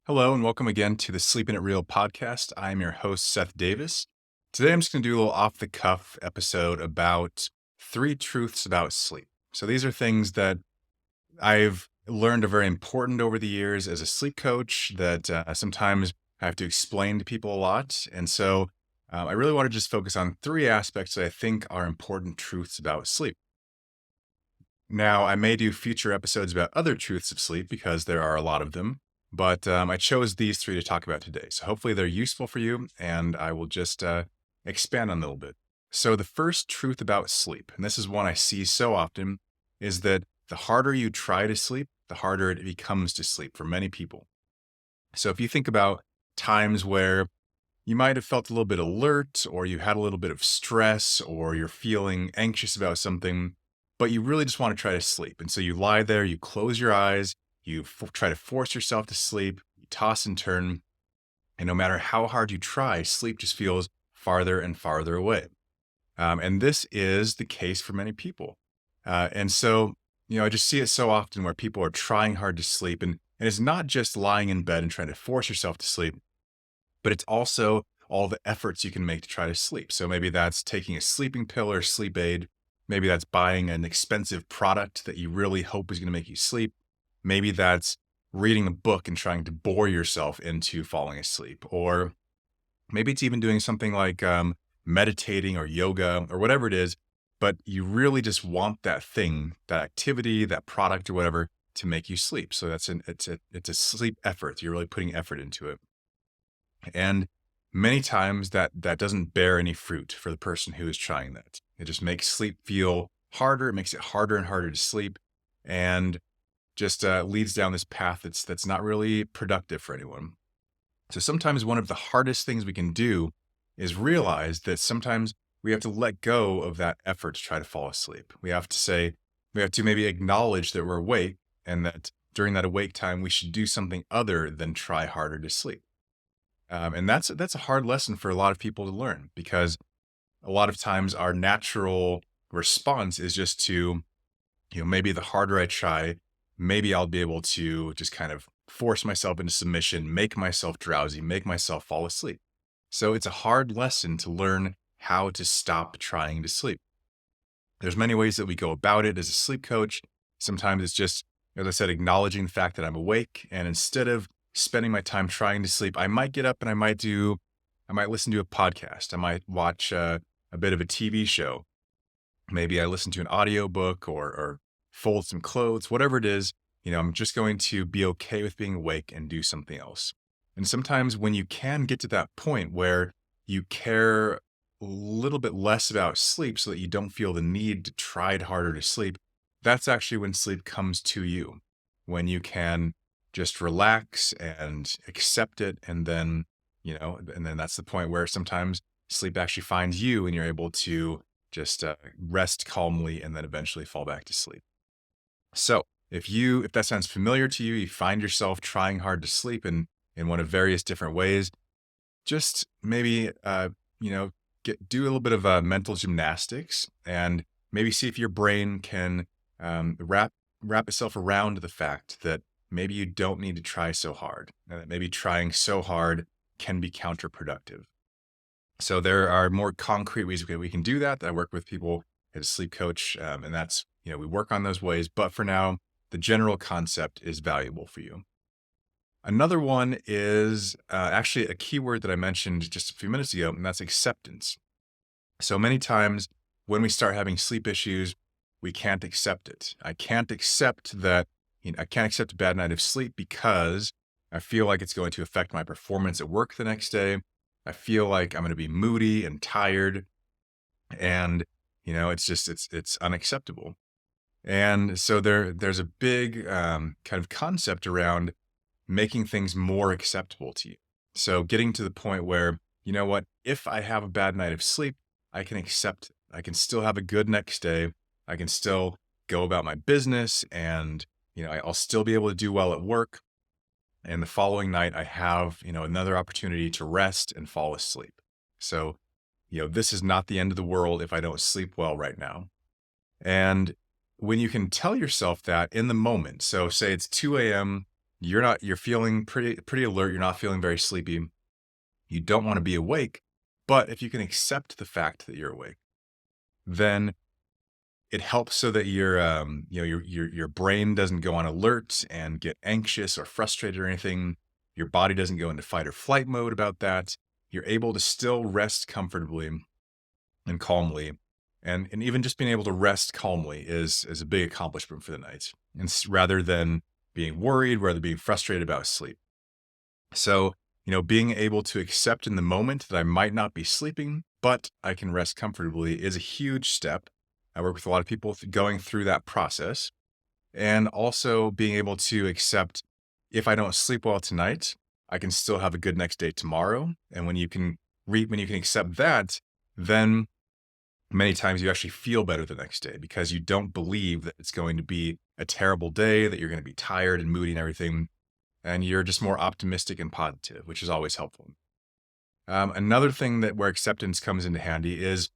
Hello and welcome again to the Sleepin It Real podcast. I'm your host, Seth Davis. Today I'm just going to do a little off the cuff episode about three truths about sleep. So these are things that I've learned are very important over the years as a sleep coach that sometimes I have to explain to people a lot. And so I really want to just focus on three aspects that I think are important truths about sleep. Now, I may do future episodes about other truths of sleep because there are a lot of them, but I chose these three to talk about today. So hopefully they're useful for you, and I will just expand on a little bit. So, the first truth about sleep, and this is one I see so often, is that the harder you try to sleep, the harder it becomes to sleep for many people. So, if you think about times where you might have felt a little bit alert, or you had a little bit of stress, or you're feeling anxious about something, but you really just want to try to sleep. And so you lie there, you close your eyes, try to force yourself to sleep, you toss and turn. And no matter how hard you try, sleep just feels farther and farther away. And this is the case for many people. And so, I just see it so often where people are trying hard to sleep. And it's not just lying in bed and trying to force yourself to sleep, but it's also all the efforts you can make to try to sleep. So maybe that's taking a sleeping pill or sleep aid. Maybe that's buying an expensive product that you really hope is going to make you sleep. Maybe that's reading a book and trying to bore yourself into falling asleep. Or maybe it's even doing something like meditating or yoga or whatever it is, but you really just want that thing, that activity, that product or whatever to make you sleep. So it's a sleep effort. You're really putting effort into it. And many times that doesn't bear any fruit for the person who is trying that. It just makes sleep feel harder. It makes it harder and harder to sleep, and just leads down this path that's not really productive for anyone. So sometimes one of the hardest things we can do is realize that sometimes we have to let go of that effort to try to fall asleep. We have to maybe acknowledge that we're awake, and that during that awake time we should do something other than try harder to sleep. And that's a hard lesson for a lot of people to learn, because a lot of times our natural response is just to, maybe the harder I try, maybe I'll be able to just kind of force myself into submission, make myself drowsy, make myself fall asleep. So it's a hard lesson to learn how to stop trying to sleep. There's many ways that we go about it as a sleep coach. Sometimes it's just, as I said, acknowledging the fact that I'm awake, and instead of spending my time trying to sleep, I might get up and I might listen to a podcast. I might watch a bit of a TV show. Maybe I listen to an audiobook or fold some clothes, whatever it is. I'm just going to be okay with being awake and do something else. And sometimes when you can get to that point where you care a little bit less about sleep so that you don't feel the need to try harder to sleep, that's actually when sleep comes to you, when you can just relax and accept it. And then that's the point where sometimes sleep actually finds you, and you're able to just rest calmly and then eventually fall back to sleep. So if that sounds familiar to you, you find yourself trying hard to sleep in one of various different ways, just maybe, do a little bit of mental gymnastics, and maybe see if your brain can wrap itself around the fact that maybe you don't need to try so hard, and that maybe trying so hard can be counterproductive. So there are more concrete ways we can do that. I work with people as a sleep coach, and that's, we work on those ways. But for now, the general concept is valuable for you. Another one is actually a keyword that I mentioned just a few minutes ago, and that's acceptance. So many times when we start having sleep issues, we can't accept it. I can't accept that, I can't accept a bad night of sleep because I feel like it's going to affect my performance at work the next day. I feel like I'm going to be moody and tired, and it's unacceptable. And so there's a big kind of concept around making things more acceptable to you. So getting to the point where, you know what, if I have a bad night of sleep, I can accept it. I can still have a good next day. I can still go about my business, and, I'll still be able to do well at work. And the following night, I have, another opportunity to rest and fall asleep. So, this is not the end of the world if I don't sleep well right now. And when you can tell yourself that in the moment, so say it's 2 a.m., you're feeling pretty alert, you're not feeling very sleepy. You don't want to be awake, but if you can accept the fact that you're awake, then it helps so that your brain doesn't go on alert and get anxious or frustrated or anything. Your body doesn't go into fight or flight mode about that. You're able to still rest comfortably and calmly. And even just being able to rest calmly is a big accomplishment for the night. Rather than being worried, rather being frustrated about sleep. So, being able to accept in the moment that I might not be sleeping, but I can rest comfortably is a huge step. I work with a lot of people going through that process. And also being able to accept if I don't sleep well tonight, I can still have a good next day tomorrow. And when you can accept that, then many times you actually feel better the next day because you don't believe that it's going to be a terrible day, that you're going to be tired and moody and everything. And you're just more optimistic and positive, which is always helpful. Another thing that where acceptance comes into handy is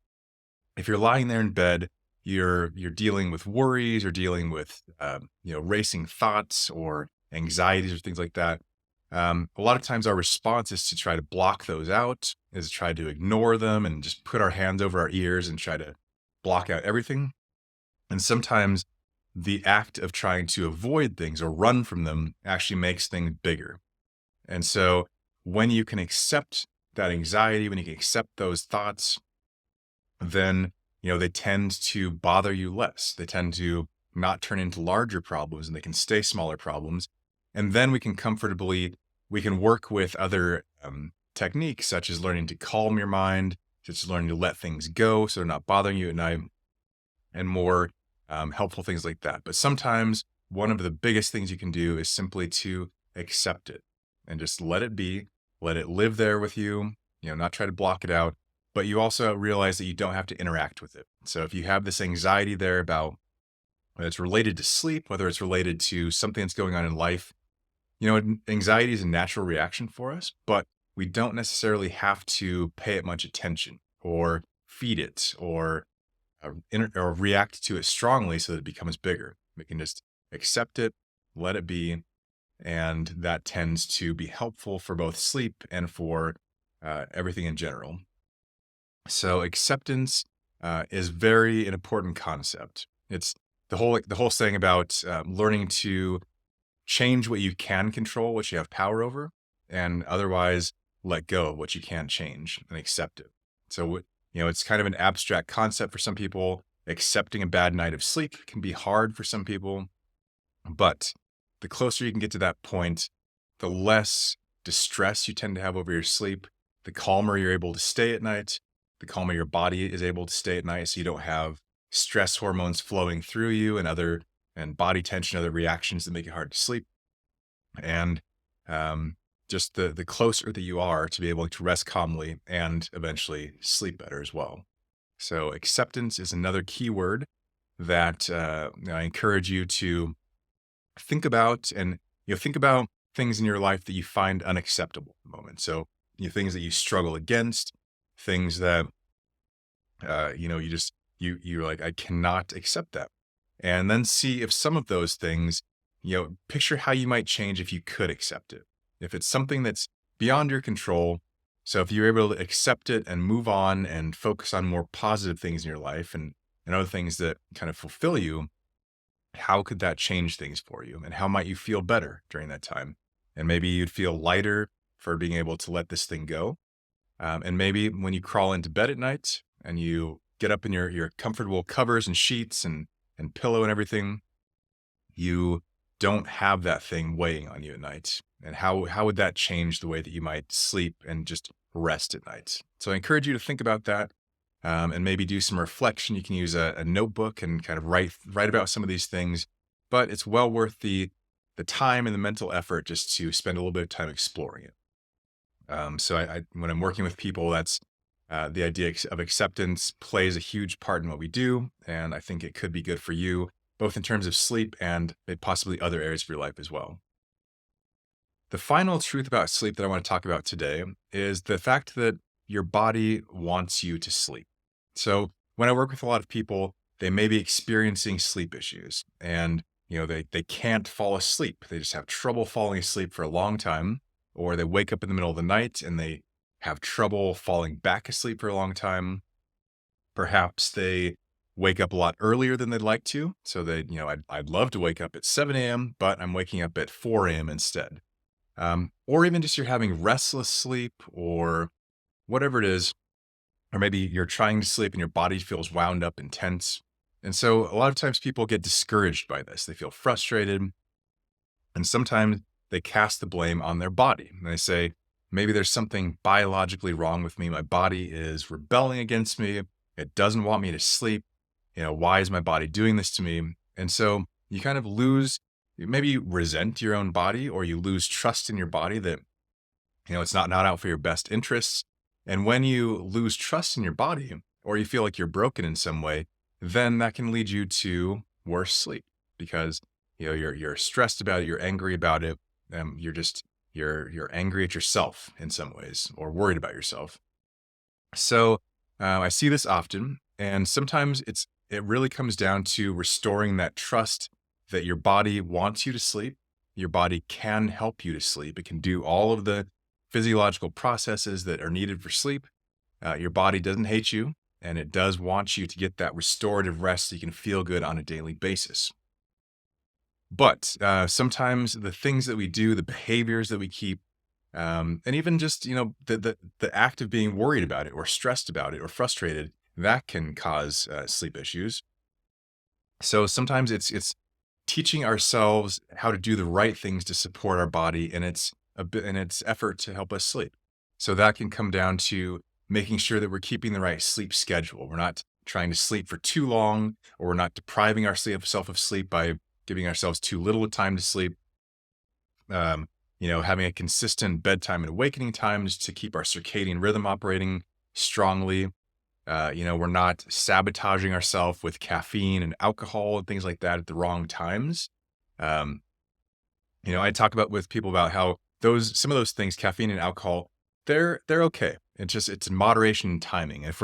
if you're lying there in bed, you're dealing with worries, you're dealing with racing thoughts or anxieties or things like that. A lot of times our response is to try to block those out, is to try to ignore them and just put our hands over our ears and try to block out everything. And sometimes the act of trying to avoid things or run from them actually makes things bigger. And so when you can accept that anxiety, when you can accept those thoughts, then they tend to bother you less. They tend to not turn into larger problems and they can stay smaller problems. And then we can work with other techniques such as learning to calm your mind, such as learning to let things go so they're not bothering you at night, and more helpful things like that. But sometimes one of the biggest things you can do is simply to accept it and just let it be, let it live there with you, not try to block it out. But you also realize that you don't have to interact with it. So if you have this anxiety there about whether it's related to sleep, whether it's related to something that's going on in life, anxiety is a natural reaction for us, but we don't necessarily have to pay it much attention or feed it or react to it strongly so that it becomes bigger. We can just accept it, let it be, and that tends to be helpful for both sleep and for everything in general. So acceptance is very an important concept. It's the whole thing about learning to change what you can control, what you have power over, and otherwise let go of what you can't change and accept it. So, it's kind of an abstract concept for some people. Accepting a bad night of sleep can be hard for some people, but the closer you can get to that point, the less distress you tend to have over your sleep, the calmer you're able to stay at night, the calmer your body is able to stay at night so you don't have stress hormones flowing through you and body tension, other reactions that make it hard to sleep. And just the closer that you are to be able to rest calmly and eventually sleep better as well. So acceptance is another key word that I encourage you to think about and think about things in your life that you find unacceptable at the moment. So things that you struggle against, things that you're like, I cannot accept that. And then see if some of those things, picture how you might change if you could accept it. If it's something that's beyond your control, so if you're able to accept it and move on and focus on more positive things in your life and other things that kind of fulfill you, how could that change things for you? And how might you feel better during that time? And maybe you'd feel lighter for being able to let this thing go. And maybe when you crawl into bed at night and you get up in your comfortable covers and sheets and pillow and everything, you don't have that thing weighing on you at night. And how would that change the way that you might sleep and just rest at night? So I encourage you to think about that and maybe do some reflection. You can use a notebook and kind of write about some of these things, but it's well worth the time and the mental effort just to spend a little bit of time exploring it. So when I'm working with people, that's the idea of acceptance plays a huge part in what we do. And I think it could be good for you, both in terms of sleep and possibly other areas of your life as well. The final truth about sleep that I want to talk about today is the fact that your body wants you to sleep. So when I work with a lot of people, they may be experiencing sleep issues. And, they can't fall asleep. They just have trouble falling asleep for a long time, or they wake up in the middle of the night and they have trouble falling back asleep for a long time. Perhaps they wake up a lot earlier than they'd like to. So I'd love to wake up at 7 a.m., but I'm waking up at 4 a.m. instead. Or even just you're having restless sleep or whatever it is, or maybe you're trying to sleep and your body feels wound up and tense. And so a lot of times people get discouraged by this. They feel frustrated. And sometimes they cast the blame on their body. And they say, maybe there's something biologically wrong with me. My body is rebelling against me. It doesn't want me to sleep. Why is my body doing this to me? And so you kind of maybe you resent your own body, or you lose trust in your body that, it's not out for your best interests. And when you lose trust in your body, or you feel like you're broken in some way, then that can lead you to worse sleep because you're stressed about it, you're angry about it, you're angry at yourself in some ways, or worried about yourself. So I see this often, and sometimes it really comes down to restoring that trust that your body wants you to sleep. Your body can help you to sleep. It can do all of the physiological processes that are needed for sleep. Your body doesn't hate you, and it does want you to get that restorative rest so you can feel good on a daily basis. But sometimes the things that we do, the behaviors that we keep, and even just the act of being worried about it, or stressed about it, or frustrated, that can cause sleep issues. So sometimes it's teaching ourselves how to do the right things to support our body in its effort to help us sleep. So that can come down to making sure that we're keeping the right sleep schedule. We're not trying to sleep for too long, or we're not depriving ourselves of sleep by giving ourselves too little time to sleep. Having a consistent bedtime and awakening times to keep our circadian rhythm operating strongly. We're not sabotaging ourselves with caffeine and alcohol and things like that at the wrong times. I talk with people about how some of those things, caffeine and alcohol, they're okay. It's in moderation and timing. If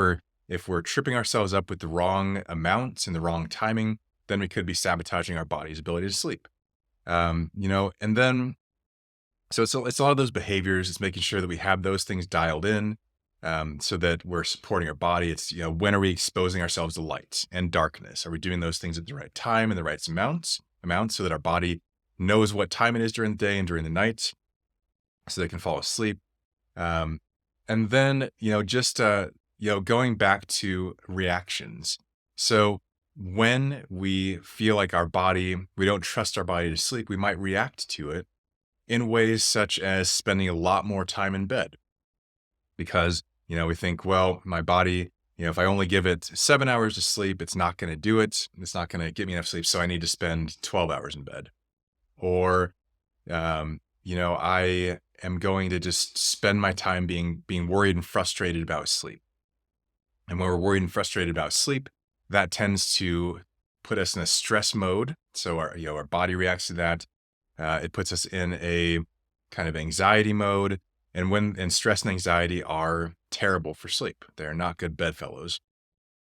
we're tripping ourselves up with the wrong amounts and the wrong timing, then we could be sabotaging our body's ability to sleep. And then, so it's a lot of those behaviors. It's making sure that we have those things dialed in, so that we're supporting our body. It's, when are we exposing ourselves to light and darkness? Are we doing those things at the right time and the right amounts so that our body knows what time it is during the day and during the night so they can fall asleep? And then, going back to reactions. So when we feel like we don't trust our body to sleep, we might react to it in ways such as spending a lot more time in bed. Because, we think, well, my body, if I only give it 7 hours of sleep, it's not going to do it. It's not going to get me enough sleep. So I need to spend 12 hours in bed. Or, I am going to just spend my time being worried and frustrated about sleep. And when we're worried and frustrated about sleep, that tends to put us in a stress mode. So our body reacts to that. It puts us in a kind of anxiety mode. And stress and anxiety are terrible for sleep. They're not good bedfellows.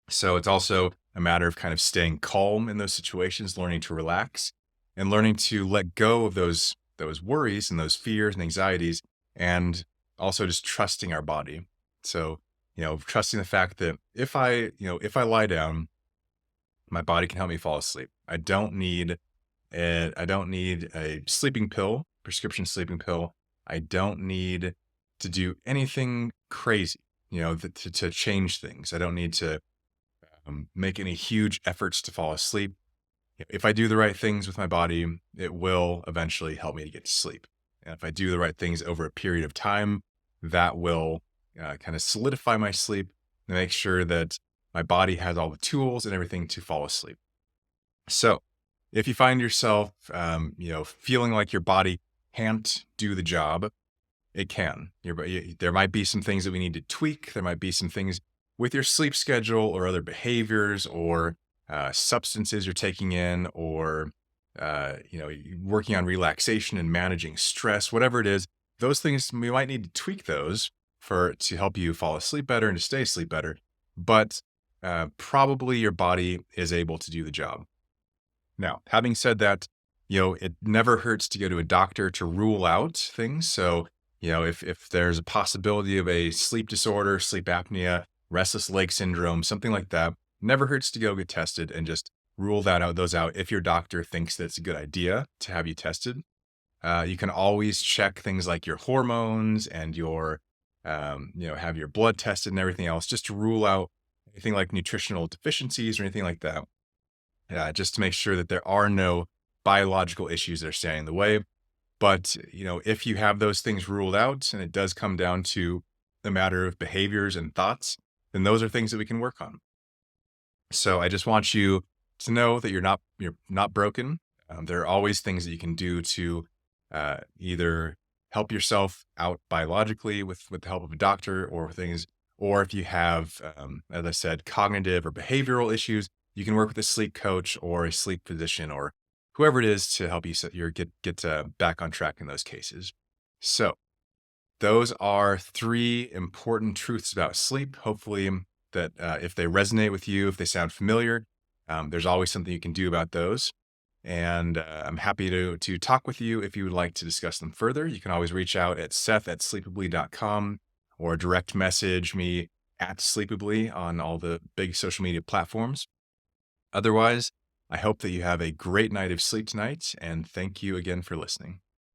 So it's also a matter of kind of staying calm in those situations, learning to relax, and learning to let go of those worries and those fears and anxieties, and also just trusting our body. So, trusting the fact that if I lie down, my body can help me fall asleep. I don't need a sleeping pill, prescription sleeping pill. I don't need to do anything crazy, to change things. I don't need to make any huge efforts to fall asleep. If I do the right things with my body, it will eventually help me to get to sleep. And if I do the right things over a period of time, that will kind of solidify my sleep and make sure that my body has all the tools and everything to fall asleep. So if you find yourself, feeling like your body can't do the job, it can. There might be some things that we need to tweak. There might be some things with your sleep schedule or other behaviors or substances you're taking in, or working on relaxation and managing stress, whatever it is. Those things, we might need to tweak those to help you fall asleep better and to stay asleep better. But probably your body is able to do the job. Now, having said that, it never hurts to go to a doctor to rule out things. So, if there's a possibility of a sleep disorder, sleep apnea, restless leg syndrome, something like that, never hurts to go get tested and just rule those out if your doctor thinks that it's a good idea to have you tested. You can always check things like your hormones and have your blood tested and everything else just to rule out anything like nutritional deficiencies or anything like that. Just to make sure that there are no biological issues that are standing in the way. But, if you have those things ruled out and it does come down to a matter of behaviors and thoughts, then those are things that we can work on. So I just want you to know that you're not broken. There are always things that you can do to either help yourself out biologically with the help of a doctor or things, or if you have, as I said, cognitive or behavioral issues, you can work with a sleep coach or a sleep physician or whoever it is to help you get back on track in those cases. So those are three important truths about sleep. Hopefully, that if they resonate with you, if they sound familiar, there's always something you can do about those. And I'm happy to talk with you if you would like to discuss them further. You can always reach out at seth@sleepably.com or direct message me at Sleepably on all the big social media platforms. Otherwise, I hope that you have a great night of sleep tonight, and thank you again for listening.